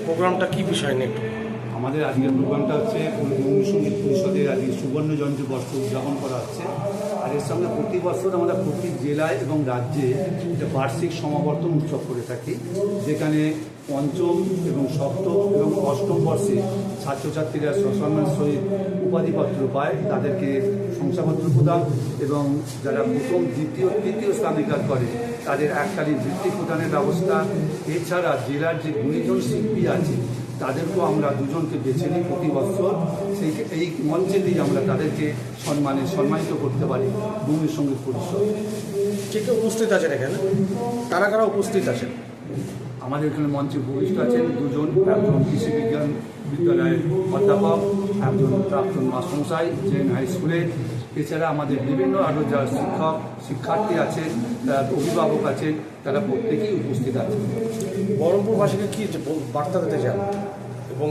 প্রোগ্রামটা কি বিষয় নিয়ে একটু? আমাদের আজকের প্রোগ্রামটা হচ্ছে বঙ্গীয় সঙ্গীত পরিষদের আজকে সুবর্ণ জয়ন্তী বর্ষ উদযাপন করা হচ্ছে। আর এর সঙ্গে প্রতি বছর আমরা প্রতি জেলায় এবং রাজ্যে একটা বার্ষিক সমাবর্তন উৎসব করে থাকি, যেখানে পঞ্চম এবং সপ্তম এবং অষ্টম বর্ষে ছাত্রছাত্রীরা সম্মানের সহিত উপাধিপত্র পায়, তাদেরকে শংসাপত্র প্রদান এবং যারা প্রথম দ্বিতীয় তৃতীয় স্থানাধিকার করে তাদের এককালীন বৃত্তি প্রদানের ব্যবস্থা। এছাড়া জেলার যে গুণীজন শিল্পী আছে তাদেরকেও আমরা দুজনকে বেছে নিই প্রতি বছর, এই মঞ্চে দিয়ে আমরা তাদেরকে সম্মানিত করতে পারি বঙ্গীয় সঙ্গীত পরিষদ। কে কে উপস্থিত আছেন এখানে? কারা কারা উপস্থিত আছেন? আমাদের এখানে মঞ্চে উপবিষ্ট আছেন দুজন, একজন কৃষি বিজ্ঞান বিদ্যালয়ের অধ্যাপক, একজন প্রাক্তন মাস্টারমশাই জেন হাই স্কুলে। এছাড়া আমাদের বিভিন্ন আরও যারা শিক্ষার্থী আছেন, অভিভাবক আছেন, তারা প্রত্যেকেই উপস্থিত আছেন। বহরমপুরবাসীকে কী বার্তা দিতে চান? এবং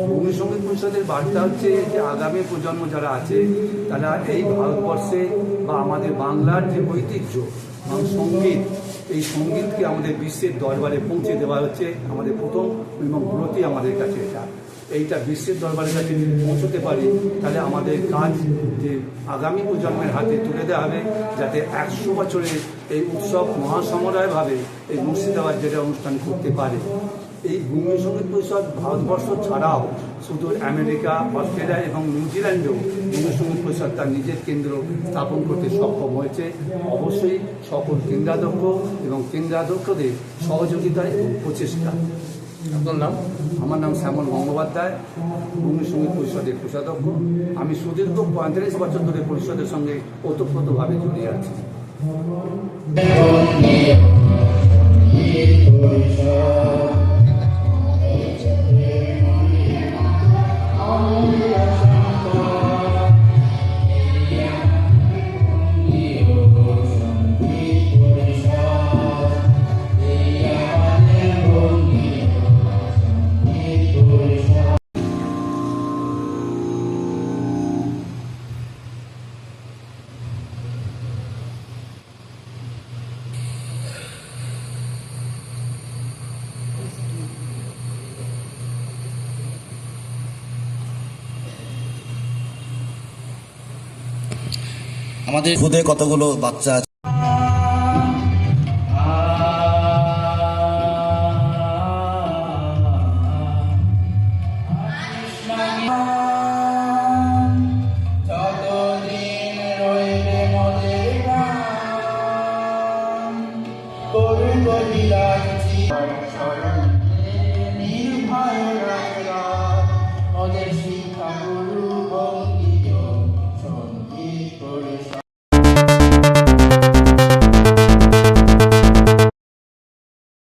বঙ্গীয় সঙ্গীত পরিষদের বার্তা হচ্ছে যে আগামী প্রজন্ম যারা আছে তারা এই ভারতবর্ষে বা আমাদের বাংলার যে ঐতিহ্য সঙ্গীত, এই সঙ্গীতকে আমাদের বিশ্বের দরবারে পৌঁছে দেওয়া হচ্ছে আমাদের প্রথম এবং ব্রতই আমাদের কাছে। এইটা বিশ্বের দরবারের কাছে যদি পৌঁছতে পারি তাহলে আমাদের কাজ যে আগামী প্রজন্মের হাতে তুলে দেওয়া হবে, যাতে 100 বছরের এই উৎসব মহাসমরায়ভাবে এই মুর্শিদাবাদ যেটা অনুষ্ঠান করতে পারে। এই বঙ্গীয় সঙ্গীত পরিষদ ভারতবর্ষ ছাড়াও শুধু আমেরিকা, অস্ট্রেলিয়া এবং নিউজিল্যান্ডেও বঙ্গীয় সঙ্গীত পরিষদ তার নিজের কেন্দ্র স্থাপন করতে সক্ষম হয়েছে। অবশ্যই সকল কেন্দ্রাধ্যক্ষ এবং কেন্দ্রাধ্যক্ষদের সহযোগিতা এবং প্রচেষ্টা। আপনার নাম? আমার নাম শ্যামল গঙ্গোপাধ্যায়, বঙ্গীয় সঙ্গীত পরিষদের কোষাধ্যক্ষ। আমি সুদীর্ঘ 35 বছর ধরে পরিষদের সঙ্গে ওতপ্রোতভাবে জড়িয়ে আছি। আমাদের খুদে কতগুলো বাচ্চা আছে। নির্ভয়